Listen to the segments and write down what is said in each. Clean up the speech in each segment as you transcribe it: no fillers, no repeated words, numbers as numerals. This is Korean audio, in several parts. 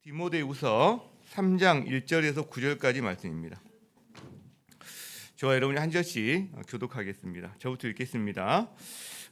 디모데후서 3장 1절에서 9절까지 말씀입니다. 저와 여러분이 한 절씩 교독하겠습니다. 저부터 읽겠습니다.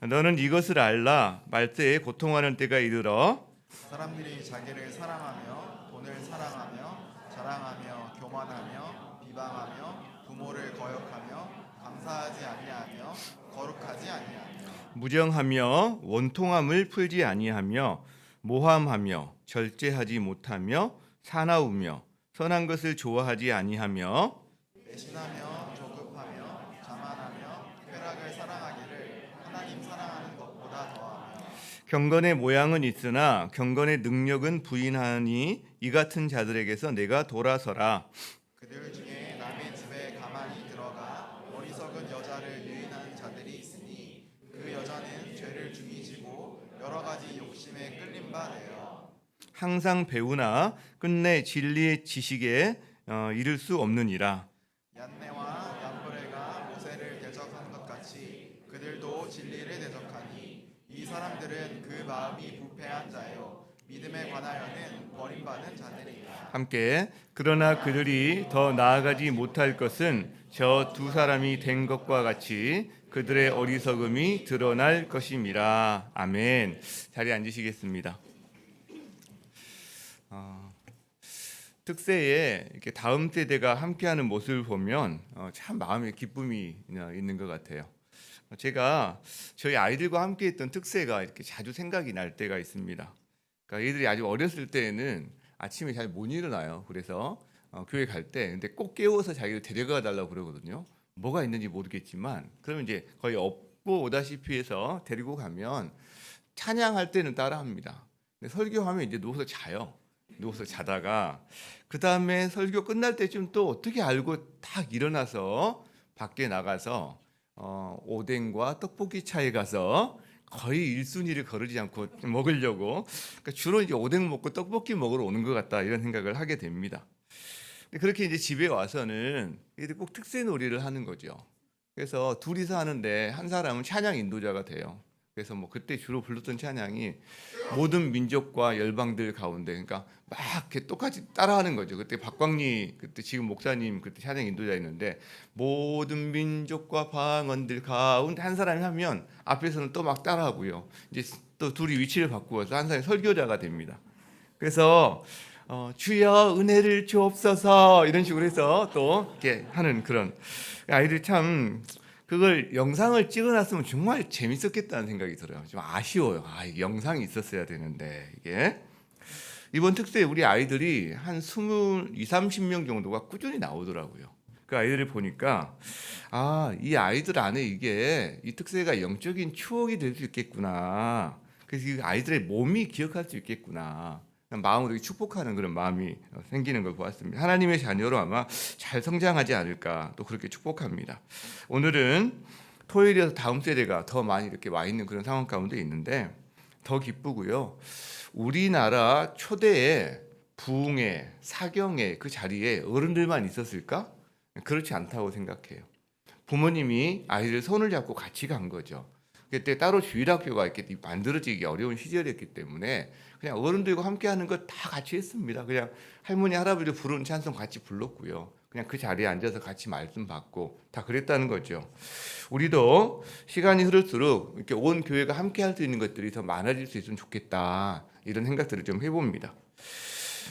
너는 이것을 알라. 말세에 고통하는 때가 이르러 사람들이 자기를 사랑하며 돈을 사랑하며 자랑하며 교만하며 비방하며 부모를 거역하며 감사하지 아니하며 거룩하지 아니하며 무정하며 원통함을 풀지 아니하며 모함하며 절제하지 못하며 사나우며 선한 것을 좋아하지 아니하며 배신하며 조급하며 자만하며 쾌락을 사랑하기를 하나님 사랑하는 것보다 더하며 경건의 모양은 있으나 경건의 능력은 부인하니 이 같은 자들에게서 내가 돌아서라. 그들 중에 남의 집에 가만히 들어가 어리석은 여자를 유인하는 자들이 있으니 그 여자는 죄를 중이지고 여러 가지 욕심에 끌린 바 되어 항상 배우나 끝내 진리의 지식에 이를 수 없느니라. 얀네와 얀브레가 모세를 대적한 것 같이 그들도 진리를 대적하니 이 사람들은 그 마음이 부패한 자요 믿음에 관하여는 버림받은 자들이라. 함께 그러나 그들이 더 나아가지 못할 것은 저 두 사람이 된 것과 같이 그들의 어리석음이 드러날 것임이라. 아멘. 자리에 앉으시겠습니다. 특세에 이렇게 다음 세대가 함께하는 모습을 보면 참 마음에 기쁨이 있는 것 같아요. 제가 저희 아이들과 함께했던 특세가 이렇게 자주 생각이 날 때가 있습니다. 그러니까 애들이 아주 어렸을 때는 아침에 잘 못 일어나요. 그래서 교회 갈 때 근데 꼭 깨워서 자기를 데려가 달라고 그러거든요. 뭐가 있는지 모르겠지만 그러면 이제 거의 업고 오다시피 해서 데리고 가면 찬양할 때는 따라합니다. 근데 설교하면 이제 누워서 자요. 누워서 자다가 그 다음에 설교 끝날 때쯤 또 어떻게 알고 딱 일어나서 밖에 나가서 오뎅과 떡볶이 차에 가서 거의 1순위를 거르지 않고 먹으려고, 그러니까 주로 이제 오뎅 먹고 떡볶이 먹으러 오는 것 같다 이런 생각을 하게 됩니다. 그렇게 이제 집에 와서는 이들 꼭 특세 놀이를 하는 거죠. 그래서 둘이서 하는데 한 사람은 찬양 인도자가 돼요. 그래서 뭐 그때 주로 불렀던 찬양이 모든 민족과 열방들 가운데, 그러니까 막 이렇게 똑같이 따라하는 거죠. 그때 박광리 그때 지금 목사님 그때 찬양 인도자였는데 모든 민족과 방언들 가운데 한 사람이 하면 앞에서는 또 막 따라하고요. 이제 또 둘이 위치를 바꾸어서 한 사람이 설교자가 됩니다. 그래서 주여 은혜를 주옵소서 이런 식으로 해서 또 이렇게 하는 그런 아이들이 참 그걸 영상을 찍어놨으면 정말 재밌었겠다는 생각이 들어요. 좀 아쉬워요. 이 영상이 있었어야 되는데 이게 이번 특세에 우리 아이들이 한 20, 30명 정도가 꾸준히 나오더라고요. 그 아이들을 보니까 이 아이들 안에 이게 이 특세가 영적인 추억이 될 수 있겠구나. 그래서 이 아이들의 몸이 기억할 수 있겠구나. 마음으로 축복하는 그런 마음이 생기는 걸 보았습니다. 하나님의 자녀로 아마 잘 성장하지 않을까 또 그렇게 축복합니다. 오늘은 토요일에서 다음 세대가 더 많이 이렇게 와 있는 그런 상황 가운데 있는데 더 기쁘고요. 우리나라 초대의 부흥회, 사경회 그 자리에 어른들만 있었을까? 그렇지 않다고 생각해요. 부모님이 아이들 손을 잡고 같이 간 거죠. 그때 따로 주일학교가 이렇게 만들어지기 어려운 시절이었기 때문에 그냥 어른들과 함께하는 거 다 같이 했습니다. 그냥 할머니 할아버지 부르는 찬송 같이 불렀고요. 그냥 그 자리에 앉아서 같이 말씀 받고 다 그랬다는 거죠. 우리도 시간이 흐를수록 이렇게 온 교회가 함께할 수 있는 것들이 더 많아질 수 있으면 좋겠다 이런 생각들을 좀 해봅니다.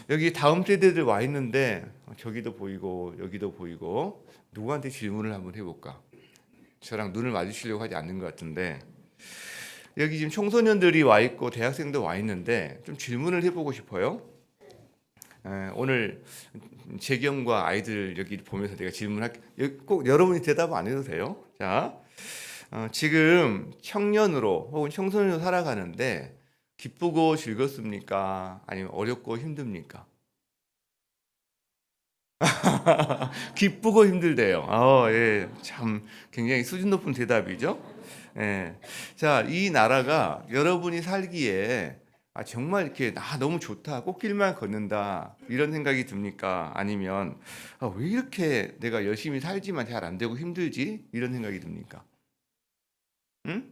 여기 다음 세대들 와 있는데 저기도 보이고 여기도 보이고 누구한테 질문을 한번 해볼까? 저랑 눈을 마주치려고 하지 않는 것 같은데 여기 지금 청소년들이 와 있고 대학생도 와 있는데 좀 질문을 해보고 싶어요. 오늘 재경과 아이들 여기 보면서 내가 질문할게. 꼭 여러분이 대답 안 해도 돼요. 자, 지금 청년으로 혹은 청소년으로 살아가는데 기쁘고 즐겁습니까? 아니면 어렵고 힘듭니까? 기쁘고 힘들대요. 예, 참 굉장히 수준 높은 대답이죠. 예. 자, 이 나라가 여러분이 살기에 정말 이렇게 너무 좋다, 꽃길만 걷는다 이런 생각이 듭니까? 아니면 왜 이렇게 내가 열심히 살지만 잘 안 되고 힘들지? 이런 생각이 듭니까? 응?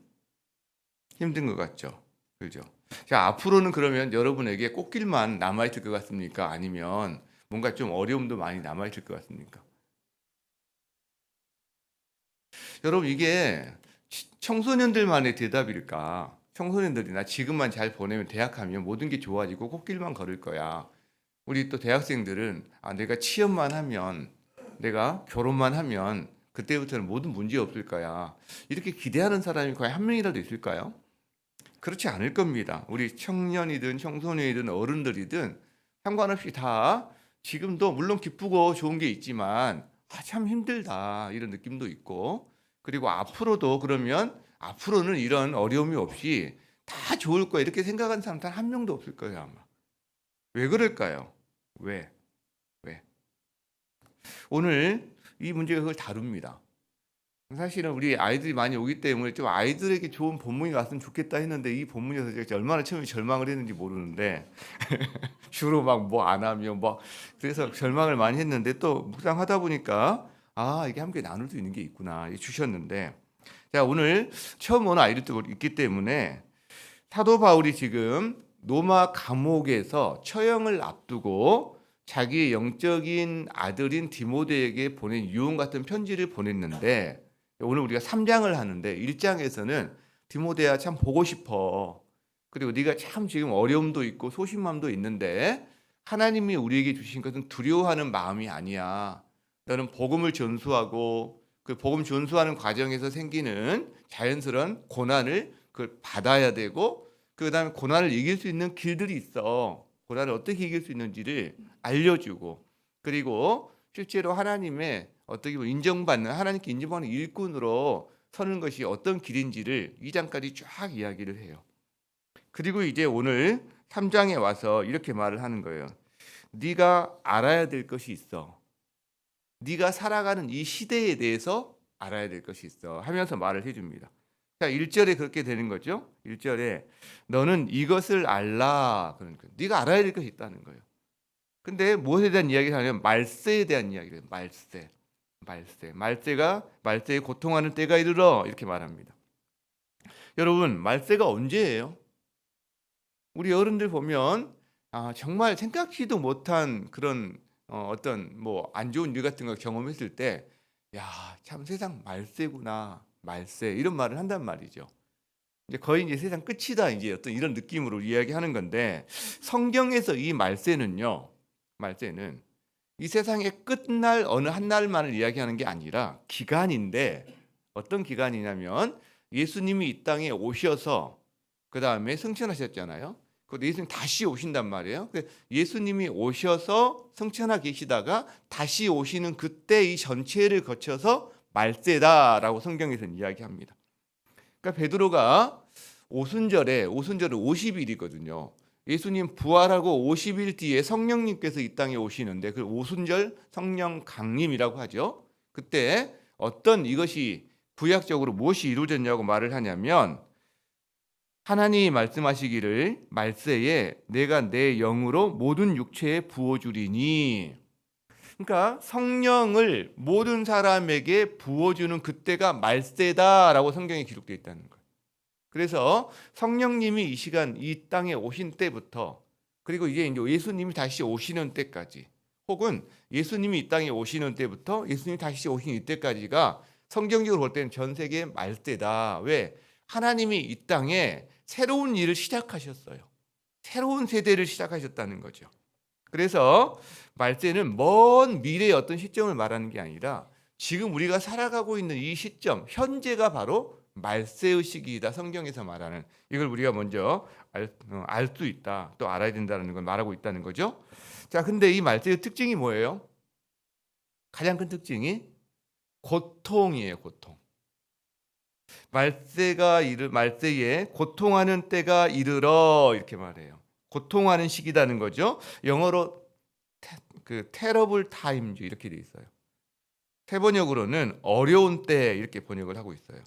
힘든 것 같죠, 그죠? 자, 앞으로는 그러면 여러분에게 꽃길만 남아 있을 것 같습니까? 아니면 뭔가 좀 어려움도 많이 남아 있을 것 같습니까? 여러분, 이게 청소년들만의 대답일까? 청소년들이 나 지금만 잘 보내면 대학 가면 모든 게 좋아지고 꽃길만 걸을 거야. 우리 또 대학생들은 내가 취업만 하면, 내가 결혼만 하면 그때부터는 모든 문제 없을 거야. 이렇게 기대하는 사람이 과연 한 명이라도 있을까요? 그렇지 않을 겁니다. 우리 청년이든 청소년이든 어른들이든 상관없이 다 지금도 물론 기쁘고 좋은 게 있지만 참 힘들다 이런 느낌도 있고, 그리고 앞으로도 그러면 앞으로는 이런 어려움이 없이 다 좋을 거야 이렇게 생각하는 사람 단 한 명도 없을 거예요 아마. 왜 그럴까요? 왜? 왜? 오늘 이 문제가 그걸 다룹니다. 사실은 우리 아이들이 많이 오기 때문에 좀 아이들에게 좋은 본문이 왔으면 좋겠다 했는데, 이 본문에서 제가 얼마나 처음에 절망을 했는지 모르는데 주로 막 뭐 안 하면 뭐 그래서 절망을 많이 했는데, 또 묵상하다 보니까 이게 함께 나눌 수 있는 게 있구나 주셨는데, 자, 오늘 처음 오는 아이들도 있기 때문에 사도 바울이 지금 로마 감옥에서 처형을 앞두고 자기의 영적인 아들인 디모데에게 보낸 유언 같은 편지를 보냈는데, 오늘 우리가 3장을 하는데 1장에서는 디모데야 참 보고 싶어. 그리고 네가 참 지금 어려움도 있고 소심함도 있는데 하나님이 우리에게 주신 것은 두려워하는 마음이 아니야. 너는 복음을 전수하고 그 복음 전수하는 과정에서 생기는 자연스러운 고난을 그걸 받아야 되고, 그다음에 고난을 이길 수 있는 길들이 있어. 고난을 어떻게 이길 수 있는지를 알려주고, 그리고 실제로 하나님의 어떻게 보면 인정받는, 하나님께 인정받는 일꾼으로 서는 것이 어떤 길인지를 2장까지 쫙 이야기를 해요. 그리고 이제 오늘 3장에 와서 이렇게 말을 하는 거예요. 네가 알아야 될 것이 있어. 네가 살아가는 이 시대에 대해서 알아야 될 것이 있어 하면서 말을 해줍니다. 자, 1절에 그렇게 되는 거죠. 1절에 너는 이것을 알라. 그러니까 네가 알아야 될 것이 있다는 거예요. 근데 무엇에 대한 이야기를 하냐면 말세에 대한 이야기를 해요. 말세의 고통하는 때가 이르러 이렇게 말합니다. 여러분, 말세가 언제예요? 우리 어른들 보면 정말 생각지도 못한 그런 어떤 뭐 안 좋은 일 같은 걸 경험했을 때, 야, 참 세상 말세구나, 말세 이런 말을 한단 말이죠. 이제 거의 이제 세상 끝이다 이제 어떤 이런 느낌으로 이야기하는 건데, 성경에서 이 말세는 이 세상의 끝날 어느 한 날만을 이야기하는 게 아니라 기간인데, 어떤 기간이냐면 예수님이 이 땅에 오셔서 그 다음에 승천하셨잖아요. 그리고 예수님 다시 오신단 말이에요. 예수님이 오셔서 승천하 계시다가 다시 오시는 그때 이 전체를 거쳐서 말세다라고 성경에서는 이야기합니다. 그러니까 베드로가 오순절은 50일이거든요. 예수님 부활하고 50일 뒤에 성령님께서 이 땅에 오시는데 그 오순절 성령 강림이라고 하죠. 그때 어떤 이것이 구약적으로 무엇이 이루어졌냐고 말을 하냐면, 하나님이 말씀하시기를 말세에 내가 내 영으로 모든 육체에 부어주리니, 그러니까 성령을 모든 사람에게 부어주는 그때가 말세다라고 성경에 기록되어 있다는 거예요. 그래서 성령님이 이 시간 이 땅에 오신 때부터, 그리고 이제 예수님이 다시 오시는 때까지, 혹은 예수님이 이 땅에 오시는 때부터 예수님이 다시 오시는 이때까지가 성경적으로 볼 때는 전 세계의 말세다. 왜? 하나님이 이 땅에 새로운 일을 시작하셨어요. 새로운 세대를 시작하셨다는 거죠. 그래서 말세는 먼 미래의 어떤 시점을 말하는 게 아니라 지금 우리가 살아가고 있는 이 시점, 현재가 바로 말세의 시기이다. 성경에서 말하는 이걸 우리가 먼저 알 수 있다. 또 알아야 된다는 걸 말하고 있다는 거죠. 자, 근데 이 말세의 특징이 뭐예요? 가장 큰 특징이 고통이에요. 고통. 말세에 고통하는 때가 이르러 이렇게 말해요. 고통하는 시기다는 거죠. 영어로 terrible time 이렇게 돼 있어요. 세번역으로는 어려운 때 이렇게 번역을 하고 있어요.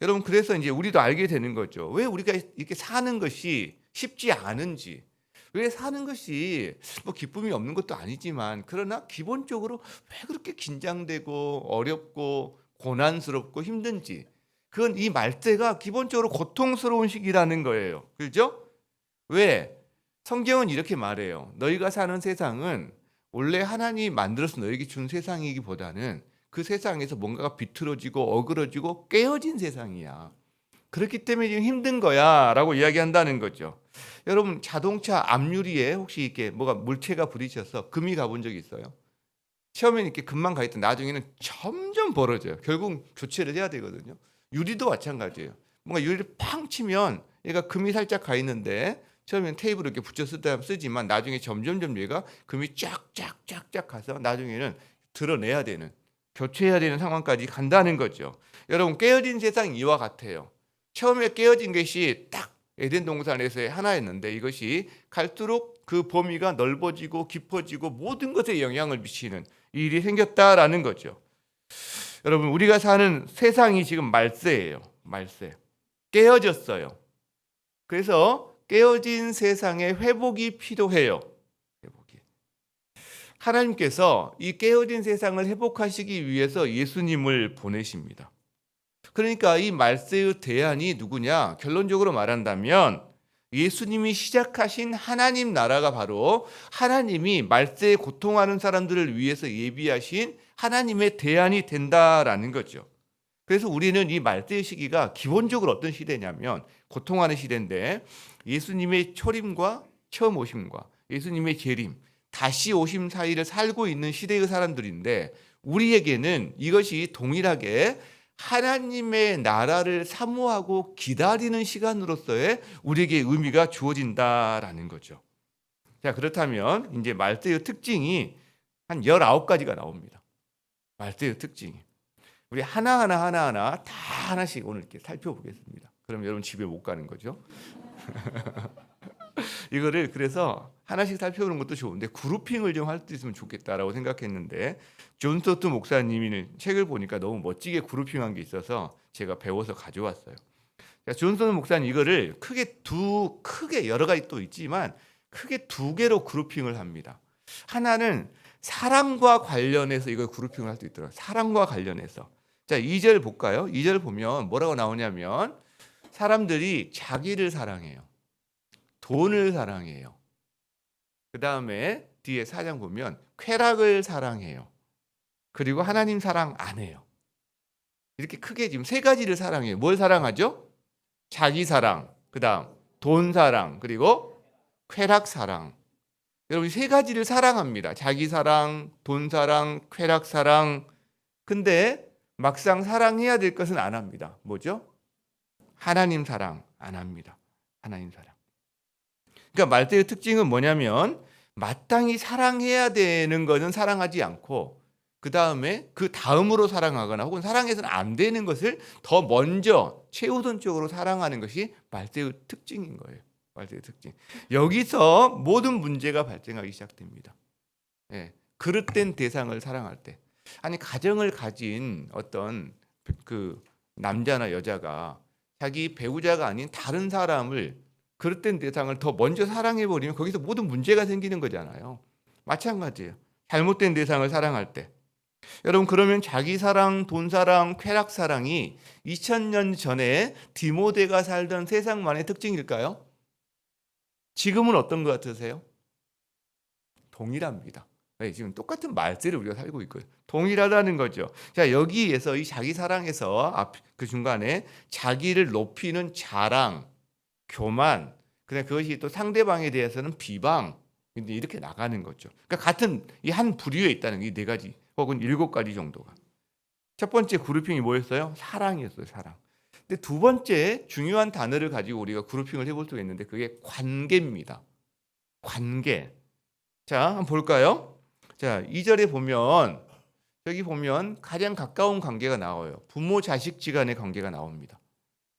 여러분, 그래서 이제 우리도 알게 되는 거죠. 왜 우리가 이렇게 사는 것이 쉽지 않은지, 왜 사는 것이 뭐 기쁨이 없는 것도 아니지만, 그러나 기본적으로 왜 그렇게 긴장되고 어렵고 고난스럽고 힘든지, 그건 이 말세가 기본적으로 고통스러운 시기라는 거예요. 그렇죠? 왜? 성경은 이렇게 말해요. 너희가 사는 세상은 원래 하나님이 만들어서 너에게 준 세상이기보다는 그 세상에서 뭔가가 비틀어지고 어그러지고 깨어진 세상이야. 그렇기 때문에 지금 힘든 거야 라고 이야기한다는 거죠. 여러분 자동차 앞유리에 혹시 이렇게 뭐가 물체가 부딪혀서 금이 가본 적이 있어요? 처음에는 이렇게 금만 가 있던 나중에는 점점 벌어져요. 결국 교체를 해야 되거든요. 유리도 마찬가지예요. 뭔가 유리를 팡 치면 얘가 금이 살짝 가 있는데 처음에는 테이프를 이렇게 붙여 쓰지만 나중에 점점점 얘가 금이 쫙쫙쫙쫙 가서 나중에는 드러내야 되는, 교체해야 되는 상황까지 간다는 거죠. 여러분 깨어진 세상 이와 같아요. 처음에 깨어진 것이 딱 에덴 동산에서의 하나였는데 이것이 갈수록 그 범위가 넓어지고 깊어지고 모든 것에 영향을 미치는 일이 생겼다라는 거죠. 여러분 우리가 사는 세상이 지금 말세예요. 말세. 깨어졌어요. 그래서 깨어진 세상의 회복이 필요해요. 회복이. 하나님께서 이 깨어진 세상을 회복하시기 위해서 예수님을 보내십니다. 그러니까 이 말세의 대안이 누구냐? 결론적으로 말한다면 예수님이 시작하신 하나님 나라가 바로 하나님이 말세에 고통하는 사람들을 위해서 예비하신 하나님의 대안이 된다라는 거죠. 그래서 우리는 이 말세의 시기가 기본적으로 어떤 시대냐면 고통하는 시대인데 예수님의 초림과 처음 오심과 예수님의 재림, 다시 오심 사이를 살고 있는 시대의 사람들인데 우리에게는 이것이 동일하게 하나님의 나라를 사모하고 기다리는 시간으로서의 우리에게 의미가 주어진다라는 거죠. 자, 그렇다면 이제 말세의 특징이 한 19가지가 나옵니다. 말세의 특징이. 우리 하나하나 다 하나씩 오늘 이렇게 살펴보겠습니다. 그럼 여러분 집에 못 가는 거죠. 이거를 그래서 하나씩 살펴보는 것도 좋은데 그룹핑을 좀 할 수 있으면 좋겠다라고 생각했는데 존 스토트 목사님이 책을 보니까 너무 멋지게 그룹핑한 게 있어서 제가 배워서 가져왔어요. 존 스토트 목사님 이거를 크게 여러 가지 또 있지만 크게 두 개로 그룹핑을 합니다. 하나는 사랑과 관련해서 이걸 그룹핑을 할 수 있더라고요. 사랑과 관련해서. 자, 2절 볼까요? 2절 보면 뭐라고 나오냐면 사람들이 자기를 사랑해요. 돈을 사랑해요. 그 다음에 뒤에 4장 보면 쾌락을 사랑해요. 그리고 하나님 사랑 안 해요. 이렇게 크게 지금 세 가지를 사랑해요. 뭘 사랑하죠? 자기 사랑, 그 다음 돈 사랑, 그리고 쾌락 사랑. 여러분 세 가지를 사랑합니다. 자기 사랑, 돈 사랑, 쾌락 사랑. 근데 막상 사랑해야 될 것은 안 합니다. 뭐죠? 하나님 사랑 안 합니다. 하나님 사랑. 그러니까 말세의 특징은 뭐냐면 마땅히 사랑해야 되는 것은 사랑하지 않고 그 다음으로 사랑하거나 혹은 사랑해서는 안 되는 것을 더 먼저 최우선적으로 사랑하는 것이 말세의 특징인 거예요. 말세의 특징. 여기서 모든 문제가 발생하기 시작됩니다. 예, 그릇된 대상을 사랑할 때. 아니 가정을 가진 어떤 그 남자나 여자가 자기 배우자가 아닌 다른 사람을 그릇된 대상을 더 먼저 사랑해버리면 거기서 모든 문제가 생기는 거잖아요. 마찬가지예요. 잘못된 대상을 사랑할 때. 여러분 그러면 자기 사랑, 돈 사랑, 쾌락 사랑이 2000년 전에 디모데가 살던 세상만의 특징일까요? 지금은 어떤 것 같으세요? 동일합니다. 네, 지금 똑같은 말세를 우리가 살고 있고요. 동일하다는 거죠. 자, 여기에서 이 자기 사랑에서 그 중간에 자기를 높이는 자랑, 교만, 그다음 그것이 또 상대방에 대해서는 비방, 근데 이렇게 나가는 거죠. 그러니까 같은 이 한 부류에 있다는 이 4가지 혹은 7가지 정도가. 첫 번째 그룹핑이 뭐였어요? 사랑이었어요. 사랑. 근데 두 번째 중요한 단어를 가지고 우리가 그룹핑을 해볼 수가 있는데 그게 관계입니다. 관계. 자, 한번 볼까요? 자, 2절에 보면 여기 보면 가장 가까운 관계가 나와요. 부모 자식 간의 관계가 나옵니다.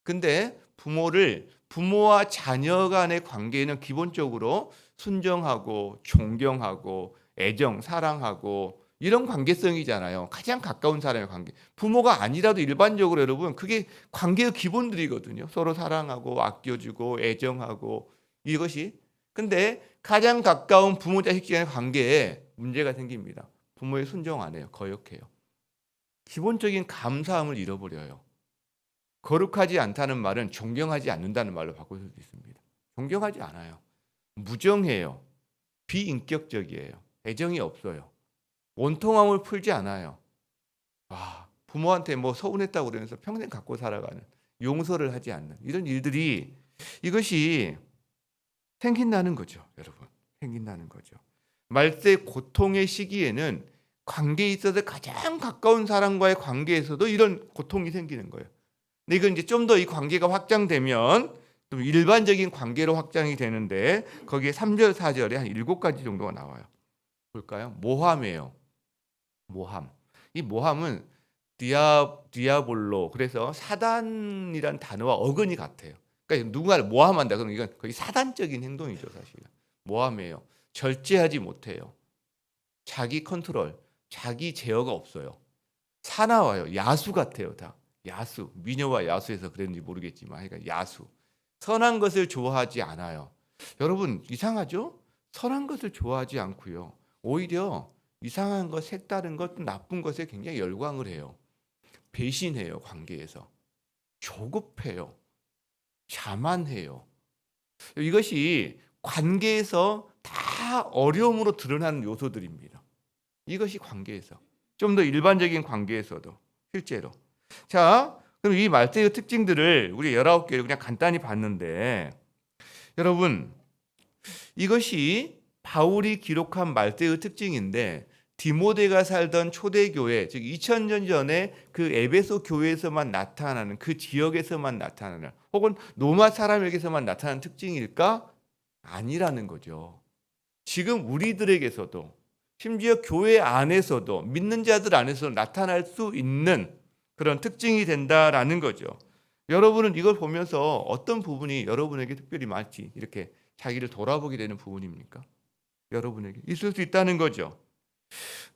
근데 부모와 자녀 간의 관계는 기본적으로 순정하고 존경하고 애정, 사랑하고 이런 관계성이잖아요. 가장 가까운 사람의 관계. 부모가 아니라도 일반적으로 여러분 그게 관계의 기본들이거든요. 서로 사랑하고 아껴주고 애정하고 이것이. 근데 가장 가까운 부모 자식 간의 관계에 문제가 생깁니다. 부모의 순종 안 해요. 거역해요. 기본적인 감사함을 잃어버려요. 거룩하지 않다는 말은 존경하지 않는다는 말로 바꿀 수도 있습니다. 존경하지 않아요. 무정해요. 비인격적이에요. 애정이 없어요. 원통함을 풀지 않아요. 부모한테 뭐 서운했다고 그러면서 평생 갖고 살아가는, 용서를 하지 않는 이런 일들이, 이것이 생긴다는 거죠, 여러분. 생긴다는 거죠. 말세 고통의 시기에는 관계에 있어서 가장 가까운 사람과의 관계에서도 이런 고통이 생기는 거예요. 근데 이건 이제 좀 더 이 관계가 확장되면 좀 일반적인 관계로 확장이 되는데, 거기에 3절, 4절에 한 7가지 정도가 나와요. 볼까요? 모함이에요. 모함. 이 모함은 디아볼로, 그래서 사단이란 단어와 어근이 같아요. 그러니까 누군가를 모함한다 그러면 이건 거의 사단적인 행동이죠, 사실. 모함이에요. 절제하지 못해요. 자기 컨트롤, 자기 제어가 없어요. 사나워요. 야수 같아요, 다. 야수. 미녀와 야수에서 그랬는지 모르겠지만, 그러니까 야수. 선한 것을 좋아하지 않아요. 여러분, 이상하죠? 선한 것을 좋아하지 않고요. 오히려 이상한 것, 색다른 것, 나쁜 것에 굉장히 열광을 해요. 배신해요, 관계에서. 조급해요. 자만해요. 이것이 관계에서 다 어려움으로 드러나는 요소들입니다. 이것이 관계에서. 좀 더 일반적인 관계에서도 실제로. 자, 그럼 이 말세의 특징들을 우리 19개를 그냥 간단히 봤는데, 여러분, 이것이 바울이 기록한 말세의 특징인데, 디모데가 살던 초대교회, 즉 2000년 전에 그 에베소 교회에서만 나타나는, 그 지역에서만 나타나는, 혹은 로마 사람에게서만 나타나는 특징일까? 아니라는 거죠. 지금 우리들에게서도, 심지어 교회 안에서도, 믿는 자들 안에서도 나타날 수 있는 그런 특징이 된다라는 거죠. 여러분은 이걸 보면서 어떤 부분이 여러분에게 특별히 많지, 이렇게 자기를 돌아보게 되는 부분입니까? 여러분에게 있을 수 있다는 거죠.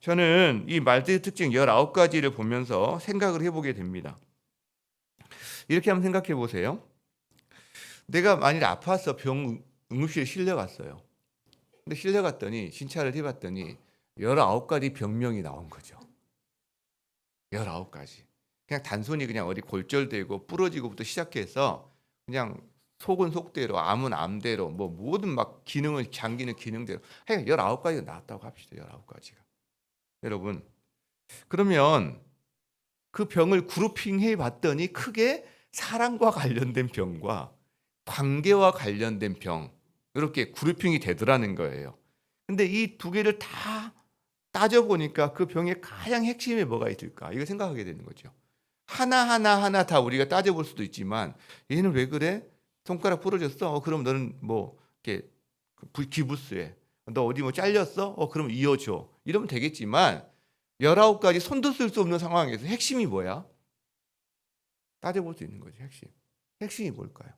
저는 이 말세의 특징 19가지를 보면서 생각을 해보게 됩니다. 이렇게 한번 생각해 보세요. 내가 만일 아파서 응급실에 실려갔어요. 근데 실려갔더니 진찰을 해봤더니 19가지 병명이 나온 거죠. 19가지. 그냥 단순히 그냥 어디 골절되고 부러지고부터 시작해서 그냥 속은 속대로, 암은 암대로, 뭐 모든 막 기능은 장기는 기능대로, 19가지가 나왔다고 합시다. 19가지가. 여러분, 그러면 그 병을 그룹핑해 봤더니 크게 사랑과 관련된 병과 관계와 관련된 병, 이렇게 그룹핑이 되더라는 거예요. 근데 이 두 개를 다 따져보니까 그 병의 가장 핵심에 뭐가 있을까? 이거 생각하게 되는 거죠. 하나 다 우리가 따져볼 수도 있지만, 얘는 왜 그래? 손가락 부러졌어? 그럼 너는 뭐 이렇게 기부스에, 너 어디 뭐 잘렸어? 그럼 이어줘. 이러면 되겠지만 19가지 손도 쓸 수 없는 상황에서 핵심이 뭐야? 따져볼 수 있는 거죠. 핵심이 뭘까요?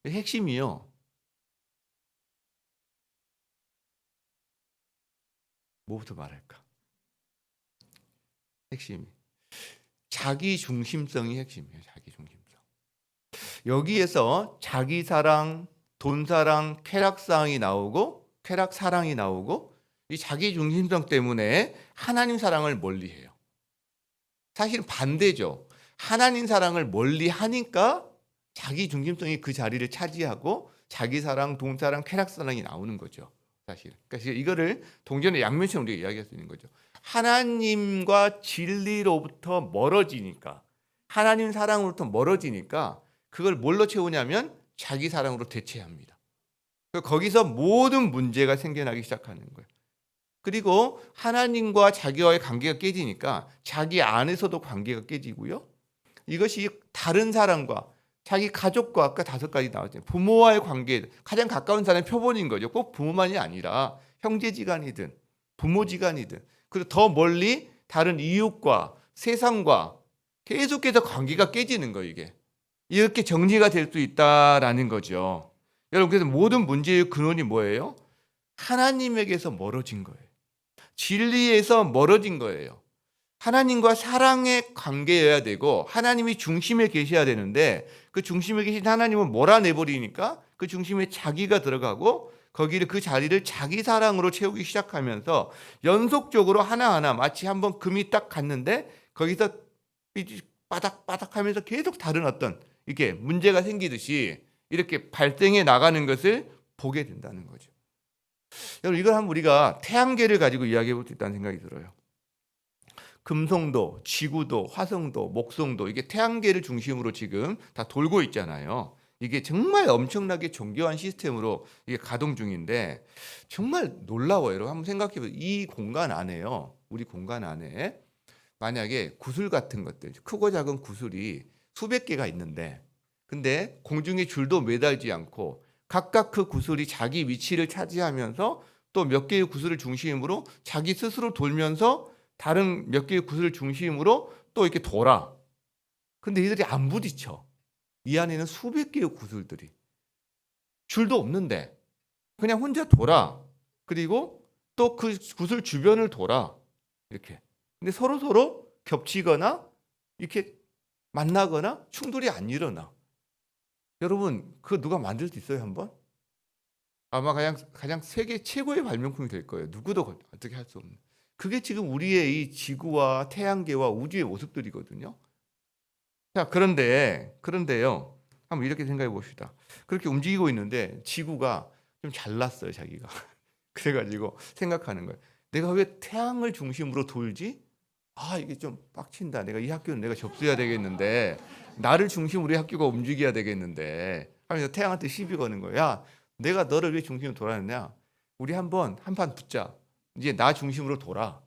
핵심이요. 뭐부터 말할까? 핵심이 자기 중심성이 핵심이에요. 자기 중심성. 여기에서 자기 사랑, 돈 사랑, 쾌락 사랑이 나오고, 이 자기 중심성 때문에 하나님 사랑을 멀리해요. 사실 반대죠. 하나님 사랑을 멀리하니까 자기 중심성이 그 자리를 차지하고 자기 사랑, 돈 사랑, 쾌락 사랑이 나오는 거죠. 사실. 그러니까 이거를 동전의 양면처럼 우리가 이야기할 수 있는 거죠. 하나님과 진리로부터 멀어지니까, 하나님 사랑으로부터 멀어지니까 그걸 뭘로 채우냐면 자기 사랑으로 대체합니다. 거기서 모든 문제가 생겨나기 시작하는 거예요. 그리고 하나님과 자기와의 관계가 깨지니까 자기 안에서도 관계가 깨지고요. 이것이 다른 사람과, 자기 가족과, 아까 5가지 나왔잖아요. 부모와의 관계, 가장 가까운 사람의 표본인 거죠. 꼭 부모만이 아니라 형제지간이든 부모지간이든, 그리고 더 멀리 다른 이웃과 세상과 계속해서 관계가 깨지는 거예요. 이게 이렇게 정리가 될 수 있다라는 거죠. 여러분, 그래서 모든 문제의 근원이 뭐예요? 하나님에게서 멀어진 거예요. 진리에서 멀어진 거예요. 하나님과 사랑의 관계여야 되고 하나님이 중심에 계셔야 되는데, 그 중심에 계신 하나님을 몰아내버리니까 그 중심에 자기가 들어가고 거기를, 그 자리를 자기 사랑으로 채우기 시작하면서 연속적으로 하나하나, 마치 한번 금이 딱 갔는데 거기서 바닥바닥 하면서 계속 다른 어떤 이게 문제가 생기듯이 이렇게 발생해 나가는 것을 보게 된다는 거죠. 여러분, 이걸 한번 우리가 태양계를 가지고 이야기해 볼 수 있다는 생각이 들어요. 금성도, 지구도, 화성도, 목성도 이게 태양계를 중심으로 지금 다 돌고 있잖아요. 이게 정말 엄청나게 정교한 시스템으로 이게 가동 중인데 정말 놀라워요. 여러분 한번 생각해 보세요. 이 공간 안에요. 우리 공간 안에 만약에 구슬 같은 것들, 크고 작은 구슬이 수백 개가 있는데 근데 공중에 줄도 매달지 않고 각각 그 구슬이 자기 위치를 차지하면서 또 몇 개의 구슬을 중심으로 자기 스스로 돌면서 다른 몇 개의 구슬을 중심으로 또 이렇게 돌아. 근데 이들이 안 부딪혀. 이 안에는 수백 개의 구슬들이. 줄도 없는데 그냥 혼자 돌아. 그리고 또 그 구슬 주변을 돌아. 이렇게. 근데 서로 겹치거나 이렇게 만나거나 충돌이 안 일어나. 여러분, 그거 누가 만들 수 있어요, 한번? 아마 가장 세계 최고의 발명품이 될 거예요. 누구도 어떻게 할 수 없는. 그게 지금 우리의 이 지구와 태양계와 우주의 모습들이거든요. 자, 그런데요. 한번 이렇게 생각해 봅시다. 그렇게 움직이고 있는데 지구가 좀 잘났어요, 자기가. 그래가지고 생각하는 거예요. 내가 왜 태양을 중심으로 돌지? 아, 이게 좀 빡친다. 내가 이 학교는 내가 접수해야 되겠는데, 나를 중심으로 이 학교가 움직여야 되겠는데, 하면서 태양한테 시비 거는 거야. 야, 내가 너를 왜 중심으로 돌아냈냐? 우리 한번 한판 붙자. 이제 나 중심으로 돌아.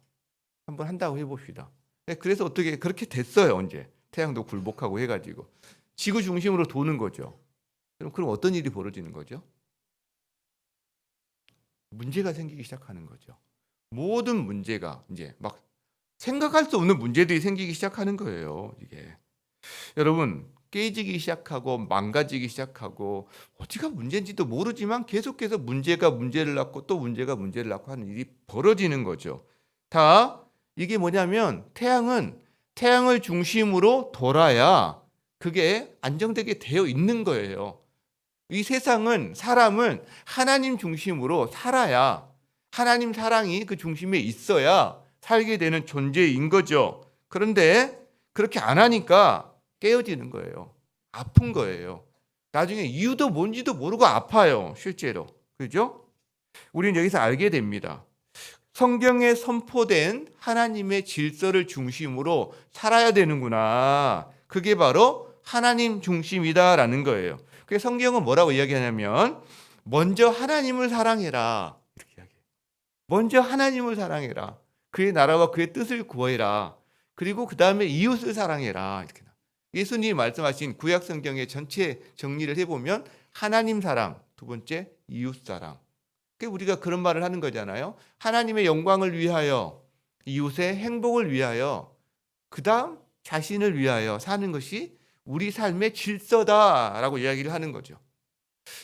한번 한다고 해봅시다. 그래서 어떻게 그렇게 됐어요, 언제? 태양도 굴복하고 해가지고 지구 중심으로 도는 거죠. 그럼 어떤 일이 벌어지는 거죠? 문제가 생기기 시작하는 거죠. 모든 문제가 이제 막 생각할 수 없는 문제들이 생기기 시작하는 거예요. 이게 여러분 깨지기 시작하고 망가지기 시작하고 어디가 문제인지도 모르지만 계속해서 문제가 문제를 낳고 또 문제가 문제를 낳고 하는 일이 벌어지는 거죠. 다 이게 뭐냐면 태양을 중심으로 돌아야 그게 안정되게 되어 있는 거예요. 이 세상은 사람은 하나님 중심으로 살아야 하나님 사랑이 그 중심에 있어야 살게 되는 존재인 거죠. 그런데 그렇게 안 하니까 깨어지는 거예요. 아픈 거예요. 나중에 이유도 뭔지도 모르고 아파요. 실제로. 그죠? 우리는 여기서 알게 됩니다. 성경에 선포된 하나님의 질서를 중심으로 살아야 되는구나. 그게 바로 하나님 중심이다라는 거예요. 그래서 성경은 뭐라고 이야기하냐면 먼저 하나님을 사랑해라. 이렇게 이야기해요. 먼저 하나님을 사랑해라. 그의 나라와 그의 뜻을 구해라. 그리고 그 다음에 이웃을 사랑해라. 이렇게 예수님이 말씀하신 구약 성경의 전체 정리를 해보면 하나님 사랑, 두 번째 이웃 사랑. 우리가 그런 말을 하는 거잖아요. 하나님의 영광을 위하여, 이웃의 행복을 위하여, 그 다음 자신을 위하여 사는 것이 우리 삶의 질서다라고 이야기를 하는 거죠.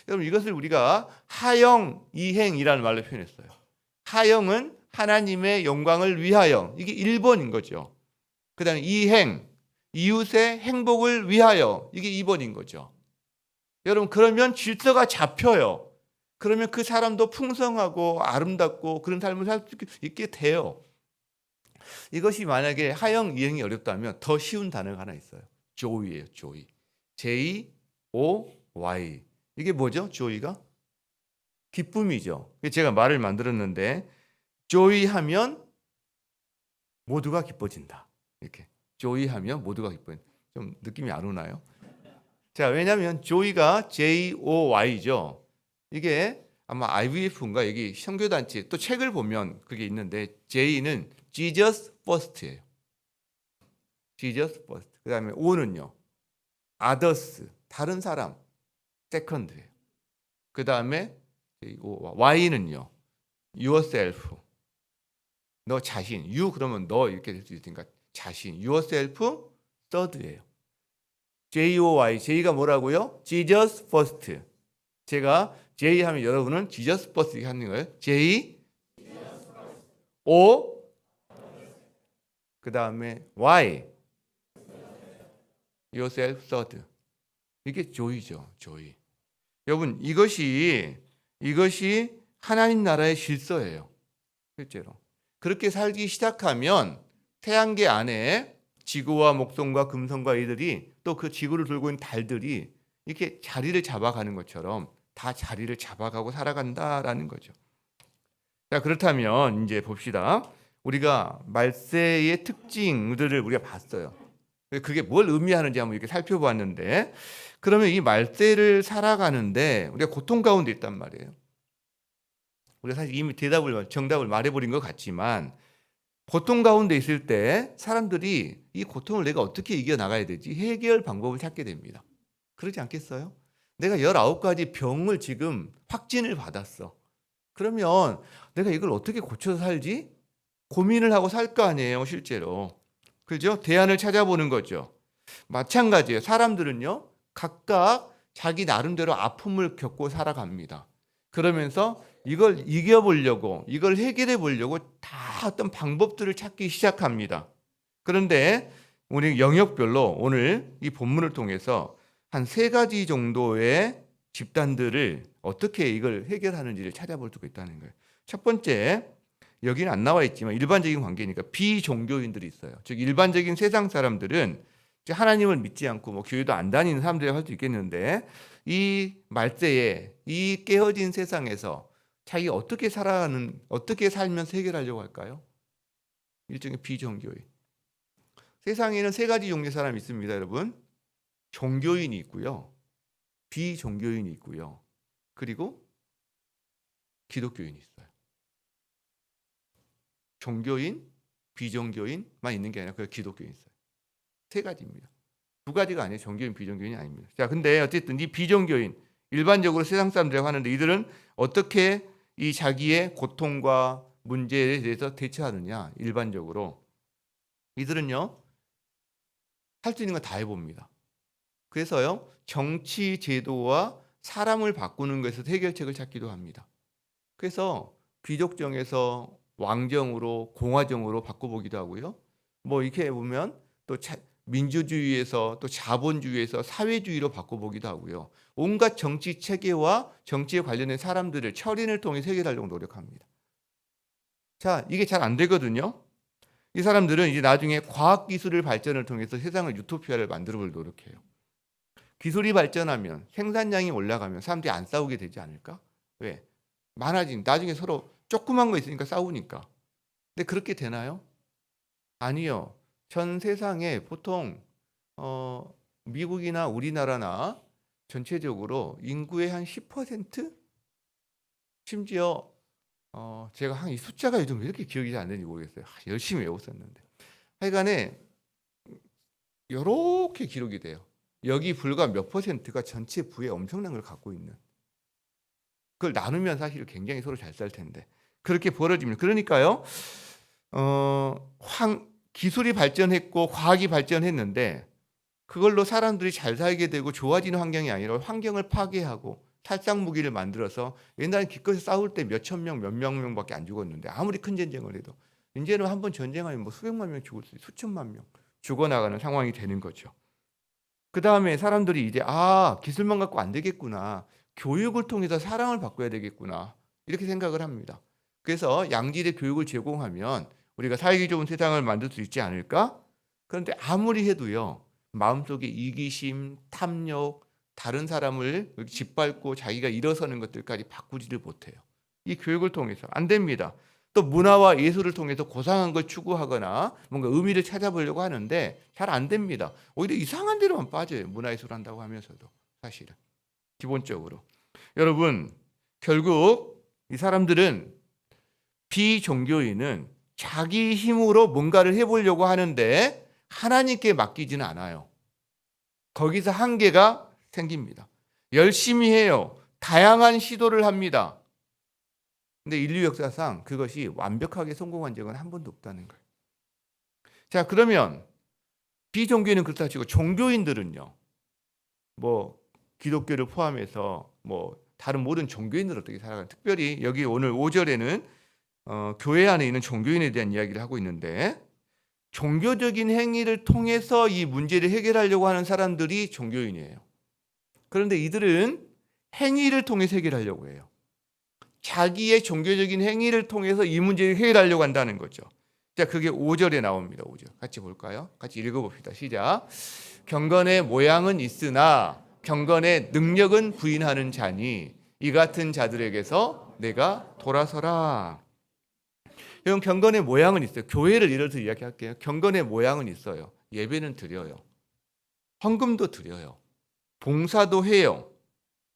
여러분 이것을 우리가 하영 이행이라는 말로 표현했어요. 하영은 하나님의 영광을 위하여, 이게 1번인 거죠. 그 다음에 이행, 이웃의 행복을 위하여, 이게 2번인 거죠. 여러분 그러면 질서가 잡혀요. 그러면 그 사람도 풍성하고 아름답고 그런 삶을 살 수 있게 돼요. 이것이 만약에 하영 이행이 어렵다면 더 쉬운 단어가 하나 있어요. joy예요. joy. J-O-Y. 이게 뭐죠? joy가? 기쁨이죠. 제가 말을 만들었는데 joy 하면 모두가 기뻐진다. 이렇게 joy 하면 모두가 기뻐진다. 좀 느낌이 안 오나요? 자, 왜냐하면 joy가 J-O-Y죠. 이게 아마 IVF인가 여기 선교단체 또 책을 보면 그게 있는데 J는 Jesus First예요. Jesus First. 그 다음에 O는요. Others. 다른 사람. Second예요. 그 다음에 Y는요. Yourself. 너 자신. You 그러면 너 이렇게 될 수 있으니까 자신. Yourself Third예요. J-O-Y. J가 뭐라고요? Jesus First. 제가 J 하면 여러분은 Jesus First 하는 거예요. J, O, 그 다음에 Y, Yourself Third. 이게 joy죠. joy. 여러분 이것이 하나님 나라의 질서예요. 실제로. 그렇게 살기 시작하면 태양계 안에 지구와 목성과 금성과 이들이 또 그 지구를 돌고 있는 달들이 이렇게 자리를 잡아가는 것처럼 다 자리를 잡아가고 살아간다라는 거죠. 자, 그렇다면 이제 봅시다. 우리가 말세의 특징들을 우리가 봤어요. 그게 뭘 의미하는지 한번 이렇게 살펴보았는데, 그러면 이 말세를 살아가는데 우리가 고통 가운데 있단 말이에요. 우리가 사실 이미 정답을 말해버린 것 같지만, 고통 가운데 있을 때 사람들이 이 고통을 내가 어떻게 이겨나가야 되지? 해결 방법을 찾게 됩니다. 그러지 않겠어요? 내가 19가지 병을 지금 확진을 받았어. 그러면 내가 이걸 어떻게 고쳐서 살지? 고민을 하고 살 거 아니에요, 실제로. 그죠? 대안을 찾아보는 거죠. 마찬가지예요. 사람들은요, 각각 자기 나름대로 아픔을 겪고 살아갑니다. 그러면서 이걸 이겨보려고, 이걸 해결해 보려고 다 어떤 방법들을 찾기 시작합니다. 그런데 우리 영역별로 오늘 이 본문을 통해서 한 3가지 정도의 집단들을 어떻게 이걸 해결하는지를 찾아볼 수가 있다는 거예요. 첫 번째, 여기는 안 나와 있지만 일반적인 관계니까 비종교인들이 있어요. 즉 일반적인 세상 사람들은 하나님을 믿지 않고 뭐 교회도 안 다니는 사람들이 할 수 있겠는데, 이 말세에 이 깨어진 세상에서 자기가 어떻게 살면서 해결하려고 할까요? 일종의 비종교인. 세상에는 3가지 종류의 사람이 있습니다, 여러분. 종교인이 있고요, 비종교인이 있고요, 그리고 기독교인이 있어요. 종교인, 비종교인만 있는 게 아니라 그 기독교인 있어요. 3가지입니다. 2가지가 아니에요. 종교인, 비종교인이 아닙니다. 자, 근데 어쨌든 이 비종교인, 일반적으로 세상 사람들이 하는데, 이들은 어떻게 이 자기의 고통과 문제에 대해서 대처하느냐? 일반적으로 이들은요, 할 수 있는 거 다 해봅니다. 그래서요, 정치 제도와 사람을 바꾸는 것에서 해결책을 찾기도 합니다. 그래서 귀족정에서 왕정으로, 공화정으로 바꿔보기도 하고요. 뭐 이렇게 보면 또 민주주의에서 또 자본주의에서 사회주의로 바꿔보기도 하고요. 온갖 정치 체계와 정치에 관련된 사람들을 철인을 통해 해결하려고 노력합니다. 자, 이게 잘 안 되거든요. 이 사람들은 이제 나중에 과학기술의 발전을 통해서 세상을 유토피아를 만들어볼 노력해요. 기술이 발전하면, 생산량이 올라가면 사람들이 안 싸우게 되지 않을까? 왜? 나중에 서로 조그만 거 있으니까 싸우니까. 근데 그렇게 되나요? 아니요. 전 세상에 보통 미국이나 우리나라나 전체적으로 인구의 한 10%? 심지어 제가 한 이 숫자가 요즘 왜 이렇게 기억이 안 되는지 모르겠어요. 열심히 외웠었는데. 하여간에 이렇게 기록이 돼요. 여기 불과 몇 %가 전체 부에 엄청난 걸 갖고 있는. 그걸 나누면 사실 굉장히 서로 잘 살 텐데. 그렇게 벌어집니다. 그러니까요, 기술이 발전했고 과학이 발전했는데, 그걸로 사람들이 잘 살게 되고 좋아지는 환경이 아니라 환경을 파괴하고 살상 무기를 만들어서, 옛날에 기껏 싸울 때 몇천 명, 몇백 명밖에 안 죽었는데, 아무리 큰 전쟁을 해도 이제는 한번 전쟁하면 뭐 수백만 명 죽을 수 있어요. 수천만 명 죽어나가는 상황이 되는 거죠. 그 다음에 사람들이 이제 기술만 갖고 안 되겠구나, 교육을 통해서 사랑을 바꿔야 되겠구나, 이렇게 생각을 합니다. 그래서 양질의 교육을 제공하면 우리가 살기 좋은 세상을 만들 수 있지 않을까? 그런데 아무리 해도요, 마음속에 이기심, 탐욕, 다른 사람을 짓밟고 자기가 일어서는 것들까지 바꾸지를 못해요. 이 교육을 통해서 안 됩니다. 또 문화와 예술을 통해서 고상한 걸 추구하거나 뭔가 의미를 찾아보려고 하는데 잘 안 됩니다. 오히려 이상한 데로만 빠져요. 문화예술 한다고 하면서도 사실은 기본적으로. 여러분, 결국 이 사람들은, 비종교인은 자기 힘으로 뭔가를 해보려고 하는데 하나님께 맡기지는 않아요. 거기서 한계가 생깁니다. 열심히 해요. 다양한 시도를 합니다. 근데 인류 역사상 그것이 완벽하게 성공한 적은 한 번도 없다는 거예요. 자, 그러면 비종교인은 그렇다 치고 종교인들은요, 뭐 기독교를 포함해서 뭐 다른 모든 종교인들은 어떻게 살아가는, 특별히 여기 오늘 5절에는 교회 안에 있는 종교인에 대한 이야기를 하고 있는데, 종교적인 행위를 통해서 이 문제를 해결하려고 하는 사람들이 종교인이에요. 그런데 이들은 행위를 통해서 해결하려고 해요. 자기의 종교적인 행위를 통해서 이 문제를 해결하려고 한다는 거죠. 자, 그게 5절에 나옵니다. 5절. 같이 볼까요? 같이 읽어봅시다. 시작. 경건의 모양은 있으나 경건의 능력은 부인하는 자니 이 같은 자들에게서 내가 돌아서라. 여러분, 경건의 모양은 있어요. 교회를 예를 들어 이야기할게요. 경건의 모양은 있어요. 예배는 드려요. 헌금도 드려요. 봉사도 해요.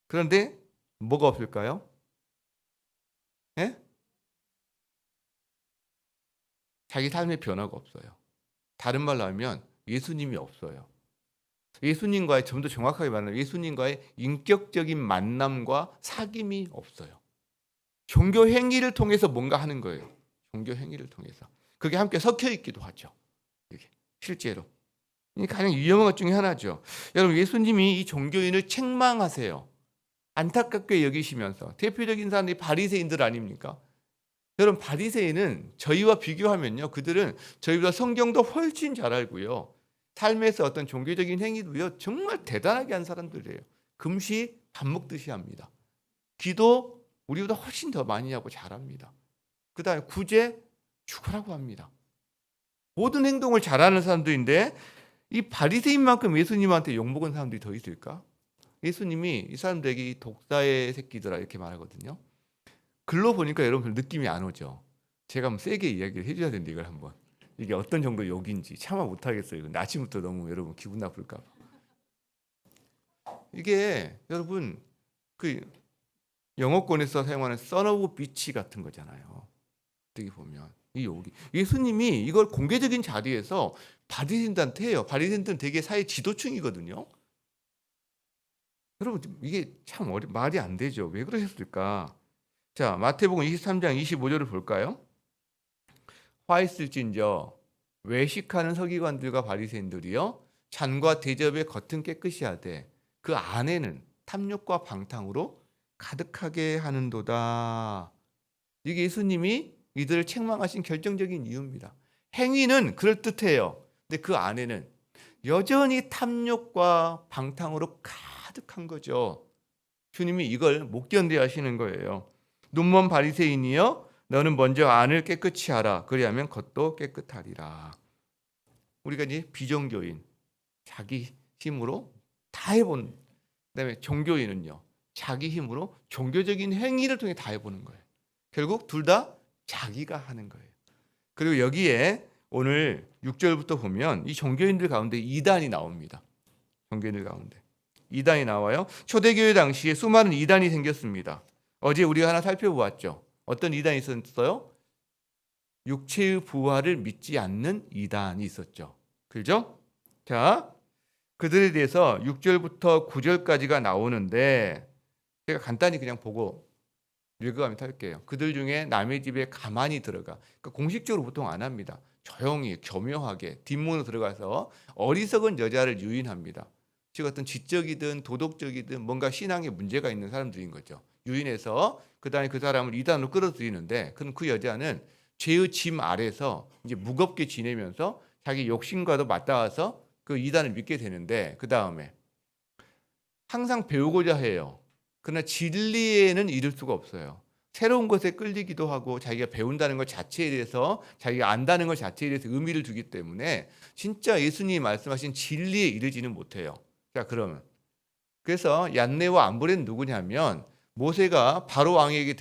그런데 뭐가 없을까요? 예? 자기 삶의 변화가 없어요. 다른 말로 하면 예수님이 없어요. 예수님과의, 좀 더 정확하게 말하면 예수님과의 인격적인 만남과 사귐이 없어요. 종교 행위를 통해서 뭔가 하는 거예요. 종교 행위를 통해서. 그게 함께 섞여 있기도 하죠. 이게 실제로. 이 가장 위험한 것 중에 하나죠. 여러분, 예수님이 이 종교인을 책망하세요. 안타깝게 여기시면서. 대표적인 사람들이 바리새인들 아닙니까? 여러분, 바리새인은 저희와 비교하면요, 그들은 저희보다 성경도 훨씬 잘 알고요, 삶에서 어떤 종교적인 행위도요 정말 대단하게 한 사람들이에요. 금식 밥 먹듯이 합니다. 기도 우리보다 훨씬 더 많이 하고 잘합니다. 그 다음에 구제 죽으라고 합니다. 모든 행동을 잘하는 사람들인데 이 바리새인만큼 예수님한테 욕먹은 사람들이 더 있을까? 예수님이 이 사람들에게 이 독사의 새끼들아 이렇게 말하거든요. 글로 보니까 여러분 느낌이 안 오죠. 제가 한번 세게 이야기를 해줘야 되는데 이걸 한번. 이게 어떤 정도 욕인지 참아 못하겠어요. 아침부터 너무 여러분 기분 나쁠까 봐. 이게 여러분 그 영어권에서 사용하는 son of bitch 같은 거잖아요. 어떻게 보면 이 욕이 예수님이 이걸 공개적인 자리에서 바리새인들한테 해요. 바리새인들은 되게 사회 지도층이거든요. 여러분 이게 참 말이 안 되죠. 왜 그러셨을까? 자, 마태복음 23장 25절을 볼까요? 화 있을진저 외식하는 서기관들과 바리새인들이요 잔과 대접의 겉은 깨끗이 하되 그 안에는 탐욕과 방탕으로 가득하게 하는도다. 이게 예수님이 이들을 책망하신 결정적인 이유입니다. 행위는 그럴듯해요. 근데 그 안에는 여전히 탐욕과 방탕으로 가득한 거죠. 주님이 이걸 못 견뎌 하시는 거예요. 눈먼 바리새인이여 너는 먼저 안을 깨끗이 하라. 그리하면 겉도 깨끗하리라. 우리가 이제 비종교인 자기 힘으로 다 해본, 그다음에 종교인은요 자기 힘으로 종교적인 행위를 통해 다 해보는 거예요. 결국 둘 다 자기가 하는 거예요. 그리고 여기에 오늘 6절부터 보면 이 종교인들 가운데 이단이 나옵니다. 종교인들 가운데 이단이 나와요. 초대교회 당시에 수많은 이단이 생겼습니다. 어제 우리가 하나 살펴보았죠. 어떤 이단이 있었어요? 육체의 부활을 믿지 않는 이단이 있었죠. 그죠? 자, 그들에 대해서 6절부터 9절까지가 나오는데 제가 간단히 그냥 보고 읽어가면서 할게요. 그들 중에 남의 집에 가만히 들어가, 그러니까 공식적으로 보통 안 합니다. 조용히 교묘하게 뒷문으로 들어가서 어리석은 여자를 유인합니다. 즉 어떤 지적이든 도덕적이든 뭔가 신앙에 문제가 있는 사람들인 거죠. 유인해서 그다음에 그 사람을 이단으로 끌어들이는데 그럼 그 여자는 죄의 짐 아래서 이제 무겁게 지내면서 자기 욕심과도 맞닿아서 그 이단을 믿게 되는데 그 다음에 항상 배우고자 해요. 그러나 진리에는 이를 수가 없어요. 새로운 것에 끌리기도 하고 자기가 배운다는 것 자체에 대해서 자기가 안다는 것 자체에 대해서 의미를 두기 때문에 진짜 예수님이 말씀하신 진리에 이르지는 못해요. 자, 그러면 그래서 얀네와 안브레는 누구냐면 모세가 바로 왕에게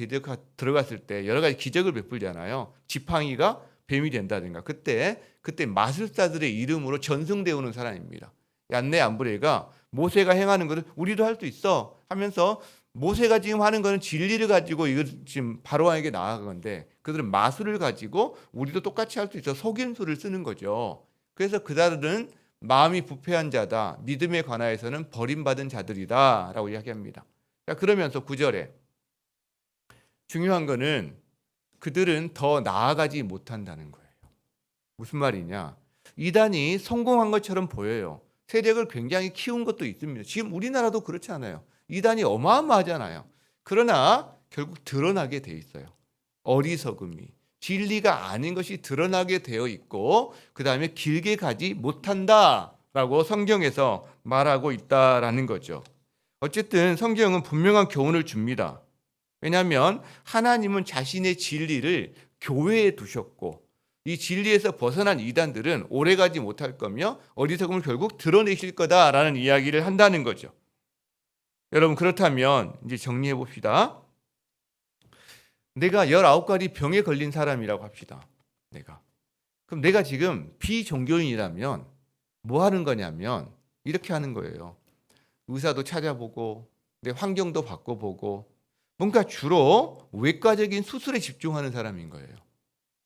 들어갔을 때 여러 가지 기적을 베풀잖아요. 지팡이가 뱀이 된다든가. 그때 마술사들의 이름으로 전승되어 오는 사람입니다. 얀네 안브레가 모세가 행하는 것을 우리도 할 수 있어 하면서 모세가 지금 하는 것은 진리를 가지고 이걸 지금 바로 왕에게 나아간 건데 그들은 마술을 가지고 우리도 똑같이 할 수 있어 속임수를 쓰는 거죠. 그래서 그들은 마음이 부패한 자다. 믿음에 관하여서는 버림받은 자들이다 라고 이야기합니다. 그러면서 9절에 중요한 거는 그들은 더 나아가지 못한다는 거예요. 무슨 말이냐? 이단이 성공한 것처럼 보여요. 세력을 굉장히 키운 것도 있습니다. 지금 우리나라도 그렇지 않아요. 이단이 어마어마하잖아요. 그러나 결국 드러나게 돼 있어요. 어리석음이 진리가 아닌 것이 드러나게 되어 있고 그 다음에 길게 가지 못한다라고 성경에서 말하고 있다라는 거죠. 어쨌든 성경은 분명한 교훈을 줍니다. 왜냐하면 하나님은 자신의 진리를 교회에 두셨고 이 진리에서 벗어난 이단들은 오래가지 못할 거며 어리석음을 결국 드러내실 거다라는 이야기를 한다는 거죠. 여러분, 그렇다면 이제 정리해 봅시다. 내가 19가지 병에 걸린 사람이라고 합시다. 그럼 내가 지금 비종교인이라면 뭐 하는 거냐면 이렇게 하는 거예요. 의사도 찾아보고 내 환경도 바꿔보고 뭔가 주로 외과적인 수술에 집중하는 사람인 거예요.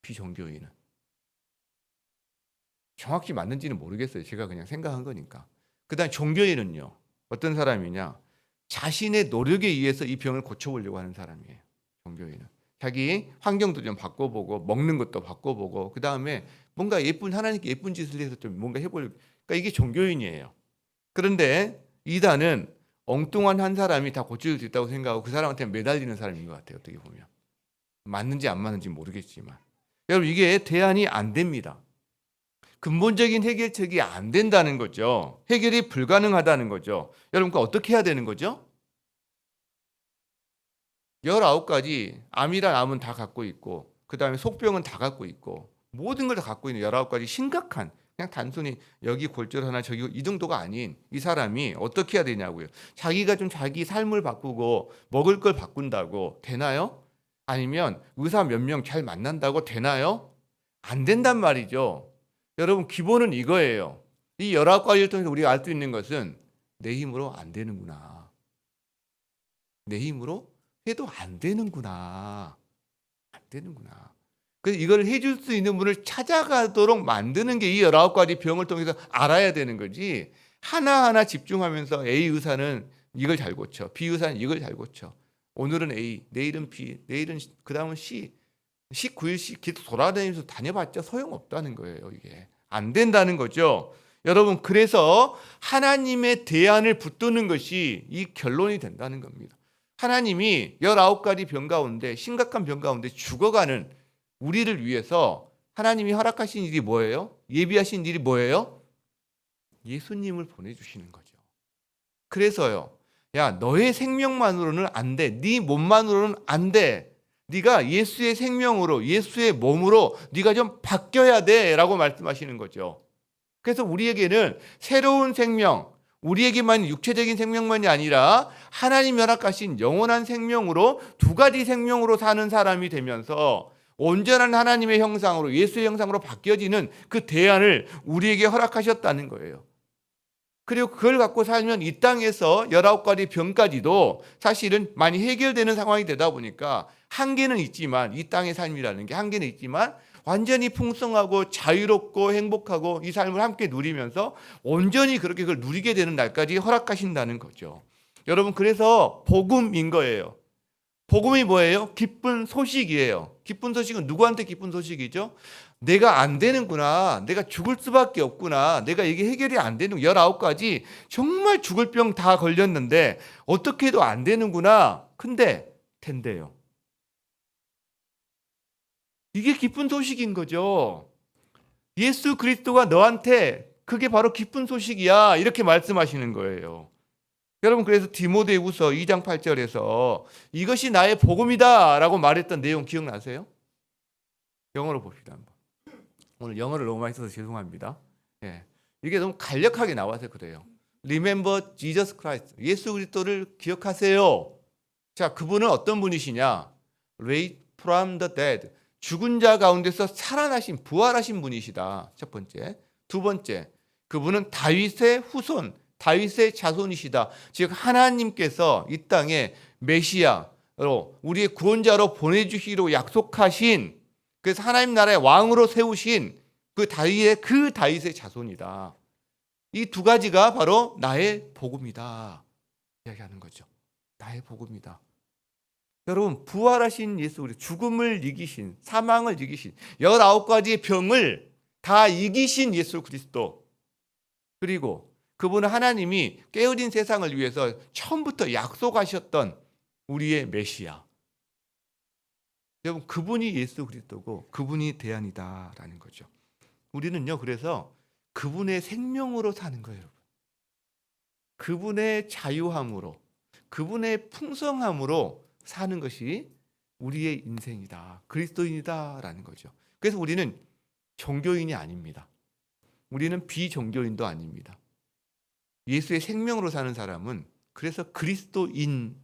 비종교인은. 정확히 맞는지는 모르겠어요. 제가 그냥 생각한 거니까. 그다음 종교인은요. 어떤 사람이냐? 자신의 노력에 의해서 이 병을 고쳐보려고 하는 사람이에요. 종교인은. 자기 환경도 좀 바꿔보고 먹는 것도 바꿔보고 그 다음에 뭔가 하나님께 예쁜 짓을 해서 좀 뭔가 해보려고. 그러니까 이게 종교인이에요. 그런데 이단은 엉뚱한 한 사람이 다 고쳐줄 수 있다고 생각하고 그 사람한테 매달리는 사람인 것 같아요. 어떻게 보면. 맞는지 안 맞는지 모르겠지만. 여러분, 이게 대안이 안 됩니다. 근본적인 해결책이 안 된다는 거죠. 해결이 불가능하다는 거죠. 여러분, 그 어떻게 해야 되는 거죠? 19가지 암이란 암은 다 갖고 있고 그 다음에 속병은 다 갖고 있고 모든 걸 다 갖고 있는 19가지 심각한, 그냥 단순히 여기 골절 하나 저기 이 정도가 아닌 이 사람이 어떻게 해야 되냐고요. 자기가 좀 자기 삶을 바꾸고 먹을 걸 바꾼다고 되나요? 아니면 의사 몇 명 잘 만난다고 되나요? 안 된단 말이죠. 여러분, 기본은 이거예요. 이 19가지를 통해서 우리가 알 수 있는 것은 내 힘으로 안 되는구나. 내 힘으로 해도 안 되는구나. 안 되는구나. 그래서 이걸 해줄 수 있는 분을 찾아가도록 만드는 게 이 19가지 병을 통해서 알아야 되는 거지. 하나하나 집중하면서 A 의사는 이걸 잘 고쳐. B 의사는 이걸 잘 고쳐. 오늘은 A, 내일은 B, 내일은 그 다음은 C. 19일씩 계속 돌아다니면서 다녀봤자 소용없다는 거예요. 이게 안 된다는 거죠. 여러분, 그래서 하나님의 대안을 붙드는 것이 이 결론이 된다는 겁니다. 하나님이 19가지 병 가운데, 심각한 병 가운데 죽어가는 우리를 위해서 하나님이 허락하신 일이 뭐예요? 예비하신 일이 뭐예요? 예수님을 보내주시는 거죠. 그래서요, 야, 너의 생명만으로는 안 돼. 네 몸만으로는 안 돼. 네가 예수의 생명으로, 예수의 몸으로 네가 좀 바뀌어야 돼 라고 말씀하시는 거죠. 그래서 우리에게는 새로운 생명, 우리에게만 육체적인 생명만이 아니라 하나님 허락하신 영원한 생명으로 2가지 생명으로 사는 사람이 되면서 온전한 하나님의 형상으로, 예수의 형상으로 바뀌어지는 그 대안을 우리에게 허락하셨다는 거예요. 그리고 그걸 갖고 살면 이 땅에서 19가지 병까지도 사실은 많이 해결되는 상황이 되다 보니까 한계는 있지만, 이 땅의 삶이라는 게 한계는 있지만 완전히 풍성하고 자유롭고 행복하고 이 삶을 함께 누리면서 온전히 그렇게 그걸 누리게 되는 날까지 허락하신다는 거죠. 여러분, 그래서 복음인 거예요. 복음이 뭐예요? 기쁜 소식이에요. 기쁜 소식은 누구한테 기쁜 소식이죠? 내가 안 되는구나. 내가 죽을 수밖에 없구나. 내가 이게 해결이 안 되는, 19가지 정말 죽을 병 다 걸렸는데 어떻게 해도 안 되는구나. 근데 된대요. 이게 기쁜 소식인 거죠. 예수 그리스도가 너한테 그게 바로 기쁜 소식이야. 이렇게 말씀하시는 거예요. 여러분, 그래서 디모데후서 2장 8절에서 이것이 나의 복음이다 라고 말했던 내용 기억나세요? 영어로 봅시다. 한번. 오늘 영어를 너무 많이 써서 죄송합니다. 이게 너무 간략하게 나와서 그래요. Remember Jesus Christ. 예수 그리스도를 기억하세요. 자, 그분은 어떤 분이시냐? Raised from the dead. 죽은 자 가운데서 살아나신, 부활하신 분이시다. 첫 번째. 두 번째, 그분은 다윗의 후손, 다윗의 자손이시다. 즉 하나님께서 이 땅에 메시아로, 우리의 구원자로 보내주시기로 약속하신, 그래서 하나님 나라의 왕으로 세우신 그 다윗의 자손이다. 이 2가지가 바로 나의 복음이다 이야기하는 거죠. 나의 복음이다. 여러분, 부활하신 예수 그리스도, 죽음을 이기신, 사망을 이기신, 19가지의 병을 다 이기신 예수 그리스도, 그리고 그분은 하나님이 깨어진 세상을 위해서 처음부터 약속하셨던 우리의 메시아. 여러분, 그분이 예수 그리스도고 그분이 대안이다라는 거죠. 우리는요, 그래서 그분의 생명으로 사는 거예요. 여러분. 그분의 자유함으로, 그분의 풍성함으로 사는 것이 우리의 인생이다, 그리스도인이다라는 거죠. 그래서 우리는 종교인이 아닙니다. 우리는 비종교인도 아닙니다. 예수의 생명으로 사는 사람은 그래서 그리스도인,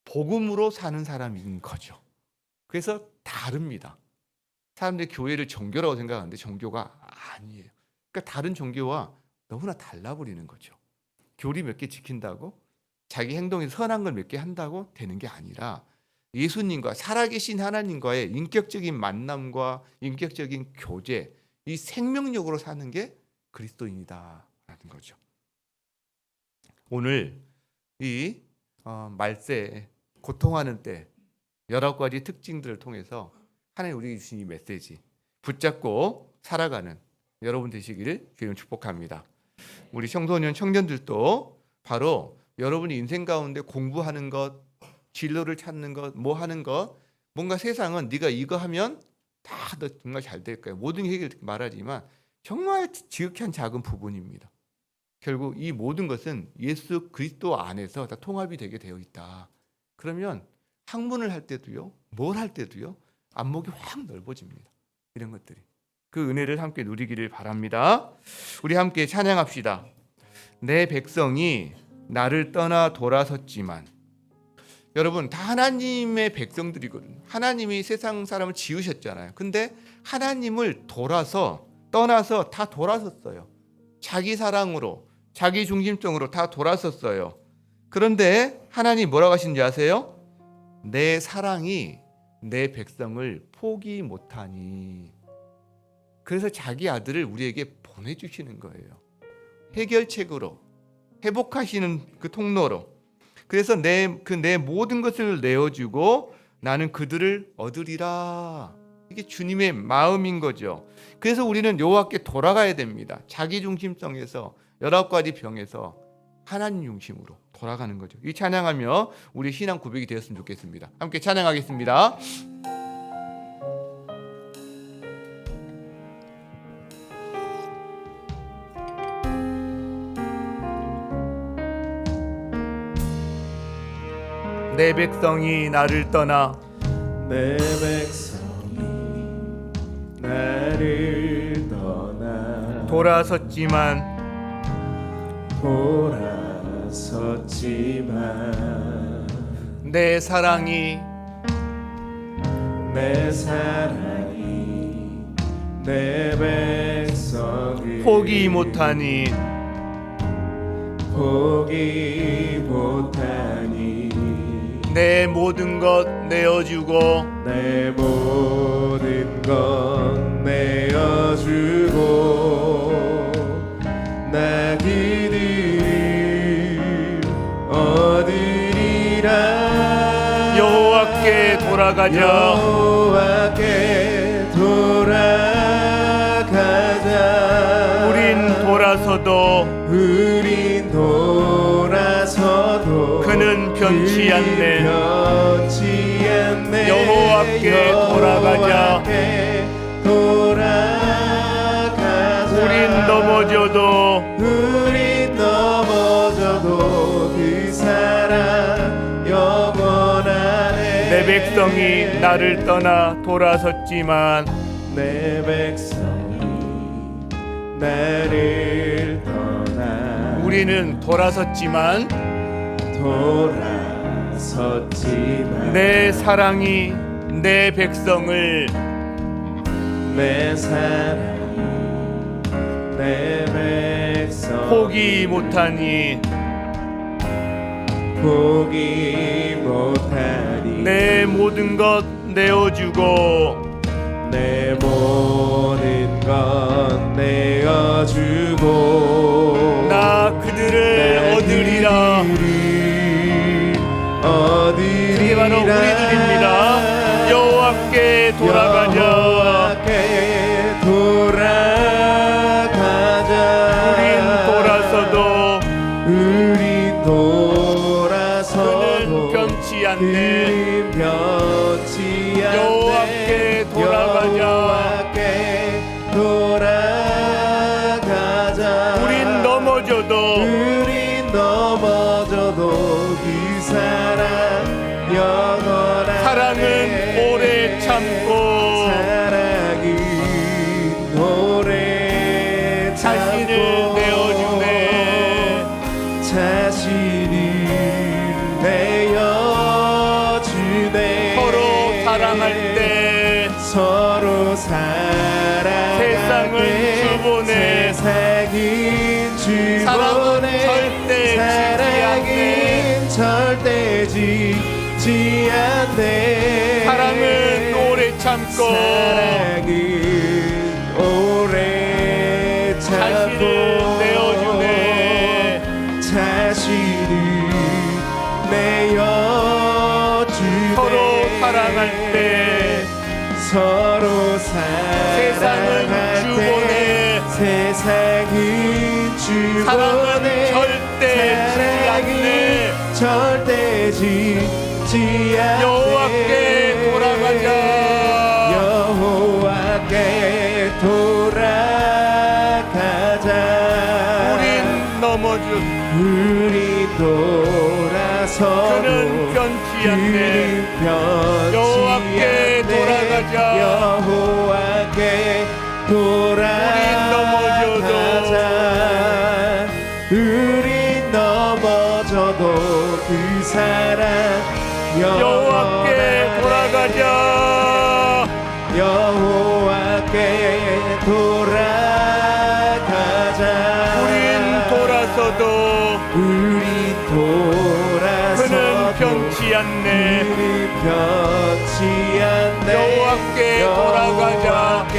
복음으로 사는 사람인 거죠. 그래서 다릅니다. 사람들이 교회를 종교라고 생각하는데 종교가 아니에요. 그러니까 다른 종교와 너무나 달라버리는 거죠. 교리 몇 개 지킨다고 자기 행동에 선한 걸 몇 개 한다고 되는 게 아니라 예수님과 살아계신 하나님과의 인격적인 만남과 인격적인 교제, 이 생명력으로 사는 게 그리스도인이다라는 거죠. 오늘 이 말세, 고통하는 때 19가지 특징들을 통해서 하나님 우리에게 주신 이 메시지 붙잡고 살아가는 여러분 되시기를 주님 축복합니다. 우리 청소년 청년들도 바로 여러분이 인생 가운데 공부하는 것, 진로를 찾는 것, 뭐 하는 것, 뭔가 세상은 네가 이거 하면 다 너 정말 잘 될 거야. 모든 게 해결 말하지만 정말 지극히 한 작은 부분입니다. 결국 이 모든 것은 예수 그리스도 안에서 다 통합이 되게 되어 있다. 그러면 학문을 할 때도요, 뭘 할 때도요, 안목이 확 넓어집니다. 이런 것들이. 그 은혜를 함께 누리기를 바랍니다. 우리 함께 찬양합시다. 내 백성이 나를 떠나 돌아섰지만, 여러분 다 하나님의 백성들이거든요. 하나님이 세상 사람을 지으셨잖아요. 근데 하나님을 떠나서 다 돌아섰어요. 자기 사랑으로, 자기 중심적으로 다 돌아섰어요. 그런데 하나님 뭐라고 하시는지 아세요? 내 사랑이 내 백성을 포기 못하니. 그래서 자기 아들을 우리에게 보내주시는 거예요. 해결책으로, 회복하시는 그 통로로. 그래서 내 모든 것을 내어주고 나는 그들을 얻으리라. 이게 주님의 마음인 거죠. 그래서 우리는 여호와께 돌아가야 됩니다. 자기 중심성에서 19가지 병에서 하나님 중심으로 돌아가는 거죠. 이 찬양하며 우리 신앙 고백이 되었으면 좋겠습니다. 함께 찬양하겠습니다. 내 백성이 나를 떠나 내 백성이 나를 떠나 돌아섰지만 내 사랑이 내 백성을 포기 못하니 내 모든 것 내어주고 내 모든 것 내어주고 나 그들을 얻으리라. 여호와께 돌아가자. 우린 돌아서도 그는 변치 않네. 여호와께 돌아가자. 우린 넘어져도 그 사랑 영원하네. 내 백성이 나를 떠나 돌아섰지만 내 백성이 나를 떠나 우리는 돌아섰지만 내 사랑이 내 백성을 포기 못하니 내 모든 것 내어주고 내 모든 것 내어주고 나 그들을 얻으리라. 그게 바로 우리들입니다. 여호와께 돌아가자. 우린 돌아서도 그는 변치 않네. 여호와께 돌아가자. 우린 넘어져도 그 사랑 영원한 사랑은 오래 참고 사랑은 사랑할 때 서로 사랑할 세상을 때 주보내 세상인 사랑은 주보내 절대 사랑은 절대 지지 않네 사랑은 오래 참고 사랑은 오래 참고 자신을 내어주네 자신을 내어주네 서로 사랑할 때 서로 세상은 사랑할 주보내 때 세상은 주보내 사랑은 절대 지지 않네 절대 지지 않네 여호와께 돌아가자 여호와께 돌아가자 우린 넘어졌 우리 돌아서도 그는 변치 않네 변치 여호와께 않네. 돌아가자. 여호와께 돌아가자 우린 넘어져도 그 사랑 여호와께 돌아가자 여호와께 돌아가자 우린 돌아서도 우리 돌아서도 그는 변치 않네 우리 변치 않네 여호와께 돌아가자 여호와께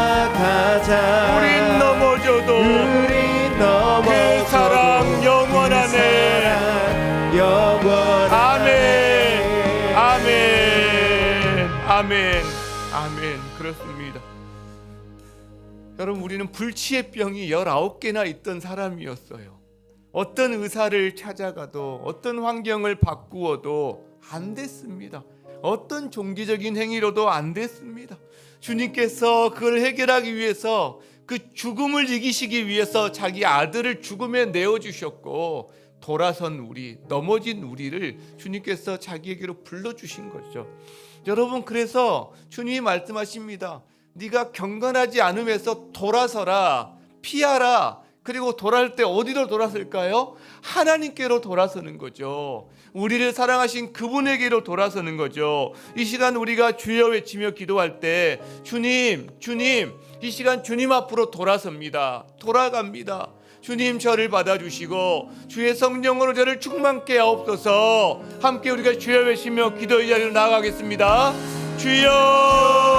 돌아가자 우린 넘어져도 우리 넘어져도 그 사랑 영원하네 영원하네 아멘 아멘 아멘 그렇습니다. 여러분 우리는 불치의 병이 19개나 있던 사람이었어요. 어떤 의사를 찾아가도 어떤 환경을 바꾸어도 안 됐습니다. 어떤 종교적인 행위로도 안 됐습니다. 주님께서 그걸 해결하기 위해서 그 죽음을 이기시기 위해서 자기 아들을 죽음에 내어주셨고 돌아선 우리, 넘어진 우리를 주님께서 자기에게로 불러주신 거죠. 여러분 그래서 주님이 말씀하십니다. 네가 경건하지 않음에서 돌아서라, 피하라. 그리고 돌아올 때 어디로 돌아설까요? 하나님께로 돌아서는 거죠. 우리를 사랑하신 그분에게로 돌아서는 거죠. 이 시간 우리가 주여 외치며 기도할 때 주님, 주님, 이 시간 주님 앞으로 돌아섭니다. 돌아갑니다. 주님 저를 받아주시고 주의 성령으로 저를 충만케 하옵소서. 함께 우리가 주여 외치며 기도의 자리로 나아가겠습니다. 주여